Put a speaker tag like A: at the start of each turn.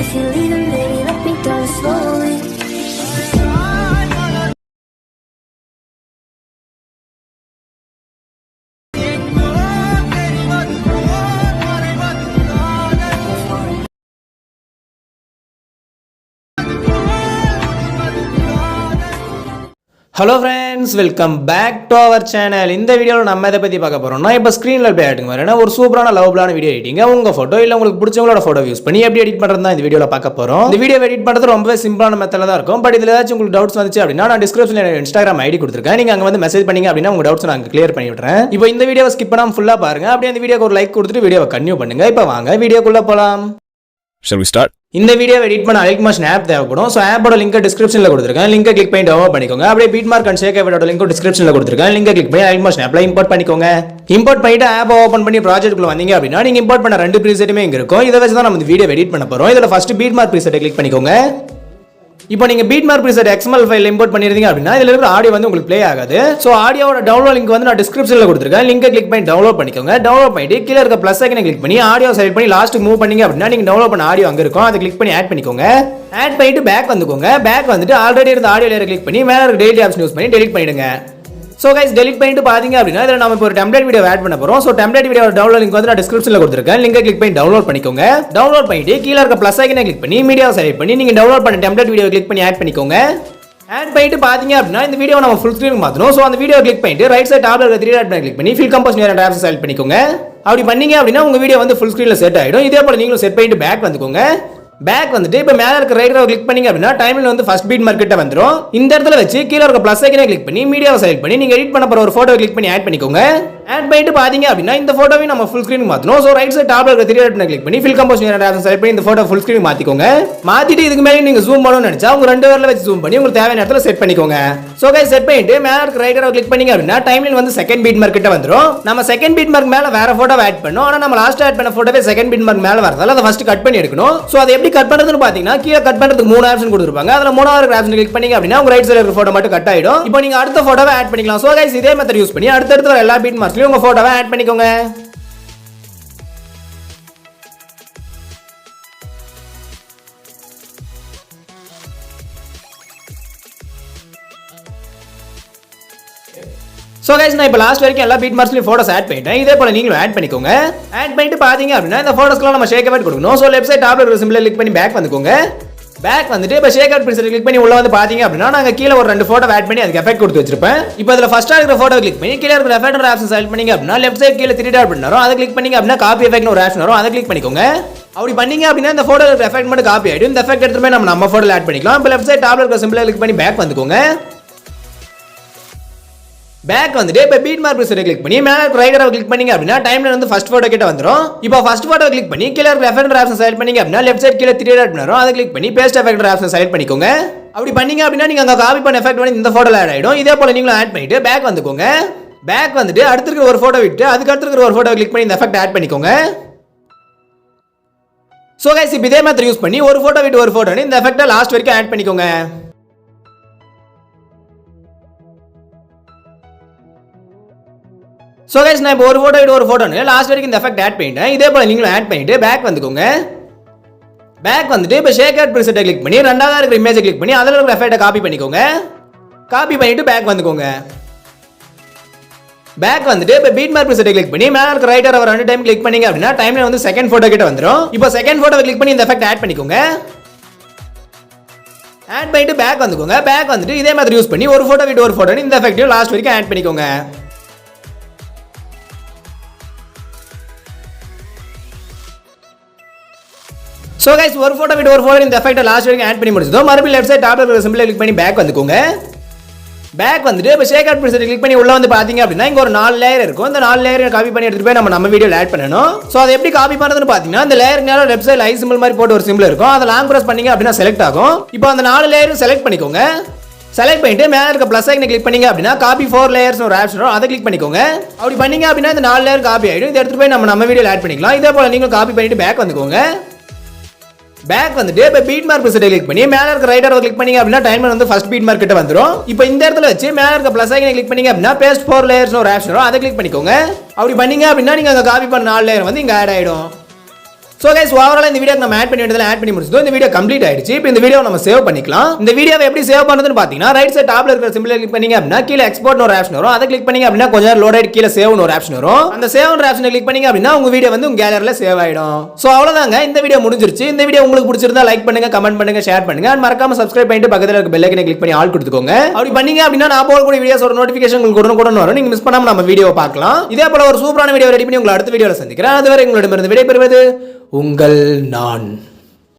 A: If you're leaving, baby, let me down slowly.
B: Hello friends, welcome back to our channel. இந்த வீடியோவில் நம்ம எதை பற்றி பார்க்க போகிறோம்னா, இப்போ ஸ்க்ரீனில் ப்ளே ஆகிட்டு வரேன்னா ஒரு சூப்பரான லவ்லான வீடியோ எடிட்டிங்க உங்கள் ஃபோட்டோ இல்லை உங்களுக்கு பிடிச்சவங்களோட ஃபோட்டோ யூஸ் பண்ணி எப்படி எடிட் பண்ணுறது தான் இந்த வீடியோவில் பார்க்க போகிறோம். இந்த வீடியோ எடிட் பண்ணுறது ரொம்பவே சிம்பிளான மெத்தடில் தான் இருக்கும். பட் இதில் ஏதாச்சும் உங்களுக்கு டவுட்ஸ் வந்துச்சு அப்படின்னா நான் டிஸ்கிரிப்ஷனில் இன்ஸ்டாகிராம் ஐடி கொடுத்துருக்கேன். நீங்கள் அங்கே வந்து மெசேஜ் பண்ணிங்க அப்படின்னா உங்கள் டவுட்ஸ் நான் கிளியர் பண்ணி விட்றேன். இப்போ இந்த வீடியோவை ஸ்கிப் பண்ணாமல் ஃபுல்லாக பாருங்கள். அப்படியே இந்த வீடியோக்கு ஒரு லைக் கொடுத்துட்டு வீடியோவை கன்டினியூ பண்ணுங்கள். இப்போ வாங்க வீடியோக்குள்ளே போகலாம்.
C: Shall we start?
B: இந்த வீடியோ எடிட் பண்ண Alight ஆப் தேவைப்படும். ஸோ ஆப்போட லிங்க் டிஸ்கிரிப்ஷனில் கொடுத்துருக்கேன். லிங்கை கிளிக் பண்ணி டவுன்லோட் பண்ணிக்கோங்க. அப்படியே பீட்மார்க் அண்ட் ஷேக்கோட லிங்க் டிஸ்கிரிப்ஷனில் கொடுத்துருக்கேன். லிங்கை கிளிக் பண்ணி Alight ஆப்ல இம்போர்ட் பண்ணிக்கோங்க. இம்போர்ட் பண்ணிட்டு ஆப் ஓப்பன் பண்ணி ப்ராஜெக்ட்குள்ள வந்தீங்க அப்படின்னா நீங்க இம்போர்ட் பண்ண ரெண்டு ப்ரீசெட்டுமே இங்க இருக்கும். இதை வச்சு தான் நம்ம இந்த வீடியோ எடிட் பண்ண போறோம். இதில் ஃபர்ஸ்ட் பீட்மார்க் ப்ரீசெட்டை கிளிக் பண்ணிக்கோங்க. இப்போ நீங்க பீட்மார்க் ப்ரீசெட் XML ஃபைல் இம்போர்ட் பண்ணிருந்தீங்க அப்படின்னா இதுல இருக்கிற ஆடியோ வந்து உங்களுக்கு ப்ளே ஆகாது. சோ ஆடியோவோட டவுன்லோட் லிங்க் வந்து நான் டிஸ்கிரிப்ஷன்ல கொடுத்துருக்கேன். லிங்கை கிளிக் பண்ணி டவுன்லோட் பண்ணிக்கோங்க. டவுன்லோட் பண்ணிட்டு கீழ இருக்க பிளஸ் ஐக்கனை கிளிக் பண்ணி ஆடியோ செலக்ட் பண்ணி லாஸ்ட் மூவ் பண்ணீங்க அப்படின்னா நீங்க டவுன்லோட் பண்ண ஆடியோ அங்க இருக்கும். அதை கிளிக் பண்ணி ஆட் பண்ணிக்கோங்க. ஆட் பண்ணிட்டு பேக் வந்துக்கோங்க. பேக் வந்துட்டு ஆல்ரெடி இருந்த ஆடியோ லேயர் கிளிக் பண்ணி மேல இருக்க டெலிட் ஆப்ஷன் யூஸ் பண்ணி டெலிட் பண்ணிடுங்க. ஸோ கைஸ் டெலிட் பண்ணிட்டு பாத்தீங்க அப்படின்னா இதில் நம்ம இப்போ ஒரு டெம்ப்ளேட் வீடியோ ஆட் பண்ண போறோம். So template video download link வந்து நான் டிஸ்கிரிப்ஷனில் கொடுத்துருக்கேன். லிங்கை கிளிக் பண்ணி டவுன்லோட் பண்ணிக்கோங்க. டவுன்லோட் பண்ணிட்டு கீழே இருக்க பிளஸ் ஐக்கனை கிளிக் பண்ணி மீடியாவை செலக்ட் பண்ணி நீங்க டவுன்லோட் பண்ண டெம்ப்ளேட் வீடியோ கிளிக் பண்ணி ஆட் பண்ணிக்கோங்க. ஆட் பண்ணிட்டு பாத்தீங்க அப்படின்னா இந்த வீடியோ நம்ம ஃபுல் ஸ்க்ரீன் மாத்தணும். ஸோ அந்த வீடியோ கிளிக் பண்ணிட்டு ரைட் சைட் டாப்ல இருக்க 3 டாட் பட்டனை கிளிக் பண்ணி fill compose near and apps select பண்ணிக்கோங்க. அப்படி பண்ணீங்க அப்படின்னா உங்க வீடியோ வந்து ஃபுல் ஸ்க்ரீன்ல செட் ஆயிடும். இதே போல நீங்களும் செட் பண்ணிட்டு பேக் வந்துக்கோங்க. பேக் வந்துட்டு இப்போ மேல இருக்க ரைட் ரோ கிளிக் பண்ணீங்க அப்படின்னா டைம்ல வந்து ஃபர்ஸ்ட் பீட் மார்க்கெட்ட வந்துரும். இந்த இடத்துல வச்சு கீழ இருக்க பிளஸ் ஐக்கனை கிளிக் பண்ணி மீடியாவை செலக்ட் பண்ணி நீங்க எடிட் பண்ண போற ஒரு போட்டோ கிளிக் பண்ணி ஆட் பண்ணிக்கோங்க. ஆட் பண்ணிட்டு பாத்தீங்க அப்படின்னா இந்த போட்டோவை நம்ம ஃபுல் ஸ்கிரீன் மாத்தணும். சோ ரைட் சைடு டாப்ல இருக்க 3 டாட் பட்டனை கிளிக் பண்ணி fill compose near option select பண்ணி இந்த போட்டோ ஃபுல் ஸ்கிரீன் மாத்திக்கோங்க. மாத்திட்டு இதுக்கு மேல நீங்க ஜூம் பண்ணனும்னு நினைச்சா உங்க ரெண்டு விரல்ல வச்சு ஜூம் பண்ணி உங்களுக்கு தேவையான இடத்துல செட் பண்ணிக்கோங்க. சோ கைஸ் செட் பண்ணிட்டு மேல இருக்க ரைட் ரோ கிளிக் பண்ணீங்க அப்படின்னா டைம்லைன் வந்து செகண்ட் பீட் மார்க்கெட்ட வந்துரும். நம்ம செகண்ட் பீட் மார்க் மேல வேற போட்டோ ஆட் பண்ணோம். ஆனா நம்ம லாஸ்ட் ஆட் பண்ண போட்டோவே செகண்ட் பீட் மார்க் மேல வரதால அதை ஃபர்ஸ்ட் கட் பண்ணி எடுக்கணும். சோ அதை எப்படி கட் பண்றதுன்னு பாத்தீங்கன்னா கீழ கட் பண்றதுக்கு 3 ஆப்ஷன் கொடுத்திருப்பாங்க. அதுல மூணாவது ஆப்ஷன் கிளிக் பண்ணீங்க அப்படின்னா உங்க ரைட் சைடுல இருக்க போட்டோ மட்டும் கட் ஆயிடும். இப்போ நீங்க அடுத்த போட்டோவை ஆட் பண்ணிக்கலாம். சோ கைஸ் இதே மெத்தட் யூஸ் பண்ணி அடுத்து வர எல்லா பீட் மார்க்ஸ்லயும் உங்க போட்டோவை ஆட் பண்ணிக்கோங்க. சோ गाइस நான் இப்ப லாஸ்ட் வரைக்கும் எல்லா பீட் மார்க்ஸ்லயும் போட்டோஸ் ஆட் பண்ணிட்டேன். இதே போல நீங்களும் ஆட் பண்ணிக்கோங்க. ஆட் பண்ணிட்டு பாத்தீங்க அப்படின்னா இந்த போட்டோஸ்க்குலாம் நம்ம ஷேக் அவுட் கொடுக்கணும். சோ லெஃப்ட் சைடு டாப்ல இருக்க சிம்பிளை கிளிக் பண்ணி பேக் வந்துக்கோங்க. பேக் வந்துட்டு இப்ப ஷேக் அவுட் ப்ரீசெட் கிளிக் பண்ணி உள்ள வந்து பாத்தீங்க அப்படின்னா நாங்க கீழ ஒரு ரெண்டு போட்டோ ஆட் பண்ணி அதுக்கு எஃபெக்ட் கொடுத்து வச்சிருப்பேன். இப்போ அதுல ஃபர்ஸ்டா இருக்கிற போட்டோ கிளிக் பண்ணி கீழ இருக்க எஃபெக்ட் ஆப்ஷன் செலக்ட் பண்ணீங்க அப்படின்னா லெஃப்ட் சைடு கீழ 3 டாட் பட்டன் வரும். அதை கிளிக் பண்ணீங்க அப்படின்னா காப்பி எஃபெக்ட்னு ஒரு ஆப்ஷன் வரும். அதை கிளிக் பண்ணிக்கோங்க. அப்படி பண்ணீங்க அப்படின்னா இந்த போட்டோல இருக்க எஃபெக்ட் மட்டும் காப்பி ஆயிடும். இந்த எஃபெக்ட் எடுத்து போய் நம்ம போட்டோல ஆட் பண்ணிக்கலாம். இப்போ லெஃப்ட் சைடு டாப்ல இருக்க சிம்பிளை கிளிக் பண்ணி பேக் வந்துக்கோங்க. பேக் வந்துட்டு இப்போ பீட் மார்க் ப்ரீசெட் கிளிக் பண்ணி மேல ரைட் ரோ கிளிக் பண்ணீங்க அப்படின்னா டைம்லைன் வந்து ஃபர்ஸ்ட் போட்டோ கிட்ட வந்துரும். இப்போ ஃபர்ஸ்ட் போட்டோ கிளிக் பண்ணி கீழ இருக்க எஃபெக்ட் ஆப்ஷன் செலக்ட் பண்ணீங்க அப்படின்னா லெஃப்ட் சைடு கீழ 3 டாட் வரும். அதை கிளிக் பண்ணி பேஸ்ட் எஃபெக்ட் ஆப்ஷன் செலக்ட் பண்ணிக்கோங்க. அப்படி பண்ணீங்க அப்படின்னா நீங்க அங்க காப்பி பண்ண எஃபெக்ட் வந்து இந்த போட்டோல ஆட் ஆயிடும். இதே போல நீங்களும் ஆட் பண்ணிட்டு பேக் வந்துக்கோங்க. பேக் வந்துட்டு அடுத்து இருக்கிற ஒரு போட்டோ விட்டு அதுக்கு அடுத்து இருக்கிற ஒரு போட்டோ கிளிக் பண்ணி இந்த எஃபெக்ட் ஆட் பண்ணிக்கோங்க. சோ गाइस இப்போ இதே மெத்தட் யூஸ் பண்ணி ஒரு போட்டோ விட்டு ஒரு போட்டோ இந்த எஃபெக்ட்ட லாஸ்ட் வரைக்கும் ஆட் பண்ணிக்கோங்க. சோ गाइस நான் இப்போ ஒரு போட்டோ விட்டு ஒரு போட்டோன்னு லாஸ்ட் வரைக்கும் இந்த எஃபெக்ட் ஆட் பண்ணிட்டேன். இதே போல நீங்களும் ஆட் பண்ணிட்டு பேக் வந்துக்கோங்க. பேக் வந்துட்டு இப்போ ஷேக் அவுட் ப்ரீசெட்டை கிளிக் பண்ணி ரெண்டாவது இருக்கிற இமேஜை கிளிக் பண்ணி அதுல இருக்கிற எஃபெக்ட்டை காப்பி பண்ணிக்கோங்க. காப்பி பண்ணிட்டு பேக் வந்துக்கோங்க. பேக் வந்துட்டு இப்போ பீட் மார்க் ப்ரீசெட்டை கிளிக் பண்ணி மேல இருக்க ரைட் ரோ ரெண்டு டைம் கிளிக் பண்ணீங்க அப்படின்னா டைம்லைன் வந்து செகண்ட் போட்டோ கிட்ட வந்துரும். இப்போ செகண்ட் போட்டோவை கிளிக் பண்ணி இந்த எஃபெக்ட் ஆட் பண்ணிக்கோங்க. ஆட் பண்ணிட்டு பேக் வந்துக்கோங்க. பேக் வந்துட்டு இதே மாதிரி யூஸ் பண்ணி ஒரு போட்டோ விட்டு ஒரு போட்டோன்னு இந்த எஃபெக்ட்டையும் லாஸ்ட் வரைக்கும் ஆட் பண்ணிக்கோங்க. சோ गाइस ஒரு போட்டோ விட்டு ஒரு போட்டோ இந்த எஃபெக்ட் லாஸ்ட் வரைக்கும் ஆட் பண்ணி முடிச்சதோ மறுபடியும் லெஃப்ட் சைடு டாப்ல இருக்க சிம்பிளை கிளிக் பண்ணி பேக் வந்துக்கோங்க. பேக் வந்துட்டு இப்போ ஷேக் அவுட் ப்ரீசெட் கிளிக் பண்ணி உள்ள வந்து பாத்தீங்க அப்படின்னா இங்க ஒரு 4 லேயர் இருக்கும். இந்த 4 லேயரை காப்பி பண்ணி எடுத்துட்டு போய் நம்ம வீடியோல ஆட் பண்ணனும். சோ அதை எப்படி காப்பி பண்றதுன்னு பாத்தீங்கன்னா இந்த லேயருக்கு மேல லெஃப்ட் சைடுல ஐ சிம்பிள் மாதிரி போட்டு ஒரு சிம்பிள் இருக்கும். அதை லாங் பிரஸ் பண்ணீங்க அப்படின்னா செலக்ட் ஆகும். இப்போ அந்த 4 லேயரும் செலக்ட் பண்ணிக்கோங்க. செலக்ட் பண்ணிட்டு மேல இருக்க பிளஸ் ஐக்கனை கிளிக் பண்ணீங்க அப்படின்னா காப்பி 4 லேயர்ஸ் ஒரு ஆப்ஷன் வரும். அதை கிளிக் பண்ணிக்கோங்க. அப்படி பண்ணீங்க அப்படின்னா இந்த 4 லேயர் காப்பி ஆயிடும். இதை எடுத்துட்டு போய் நம்ம வீடியோல ஆட் பண்ணிக்கலாம். இதே போல நீங்க காப்பி பண்ணிட்டு பேக் வந்துக்கோங்க. பேக் வந்துட்டு இப்போ பீட் மார்க் ப்ரீசெட் கிளிக் பண்ணி மேல இருக்க ரைட் ரோ கிளிக் பண்ணீங்க அப்படின்னா டைம்லைன் வந்து ஃபர்ஸ்ட் பீட் மார்க் கிட்ட வந்துரும். இப்போ இந்த இடத்துல வச்சு மேல இருக்க பிளஸ் ஐக்கனை கிளிக் பண்ணீங்க அப்படின்னா பேஸ்ட் 4 லேயர்ஸ் ஒரு ஆப்ஷன் வரும். அதை கிளிக் பண்ணிக்கோங்க. அப்படி பண்ணீங்க அப்படின்னா நீங்க அங்க காப்பி பண்ண 4 லேயர் வந்து இங்க ஆட் ஆயிடும். சோ गाइस ஓவரால் இந்த வீடியோக்கு நம்ம ஆட் பண்ணி வேண்டியதெல்லாம் ஆட் பண்ணி முடிச்சோம். இந்த வீடியோ கம்ப்ளீட் ஆயிடுச்சு. இப்போ இந்த வீடியோவை நம்ம சேவ் பண்ணிக்கலாம். இந்த வீடியோவை எப்படி சேவ் பண்றதுன்னு பாத்தீங்கன்னா ரைட் சைடு டாப்ல இருக்கிற சிம்பிளை கிளிக் பண்ணீங்க அப்படினா கீழ எக்ஸ்போர்ட்னு ஒரு ஆப்ஷன் வரும். அதை கிளிக் பண்ணீங்க அப்படினா கொஞ்ச நேரம் லோட் ஆயிட்டு கீழ சேவ்னு ஒரு ஆப்ஷன் வரும். அந்த சேவ்ன்ற ஆப்ஷனை கிளிக் பண்ணீங்க அப்படினா உங்க வீடியோ வந்து உங்க கேலரியில சேவ் ஆயிடும். சோ அவ்வளவுதாங்க, இந்த வீடியோ முடிஞ்சிருச்சு. இந்த வீடியோ உங்களுக்கு பிடிச்சிருந்தா லைக் பண்ணுங்க, கமெண்ட் பண்ணுங்க, ஷேர் பண்ணுங்க. and மறக்காம சப்ஸ்கிரைப் பண்ணிட்டு பக்கத்துல இருக்க பெல் ஐகானை கிளிக் பண்ணி ஆல் கொடுத்துக்கோங்க. அப்படி பண்ணீங்க அப்படினா நான் போடக்கூடிய வீடியோஸோட நோட்டிஃபிகேஷன் உங்களுக்கு உடனுக்குடன் வரும். நீங்க மிஸ் பண்ணாம நம்ம வீடியோ பார்க்கலாம். இதே போல ஒரு சூப்பரான வீடியோ ரெடி பண்ணி உங்களை அடுத்த வீடியோல சந்திக்கிறேன். அதுவரை உங்களிடமிருந்து விடைபெறுவது உங்கள் நான்.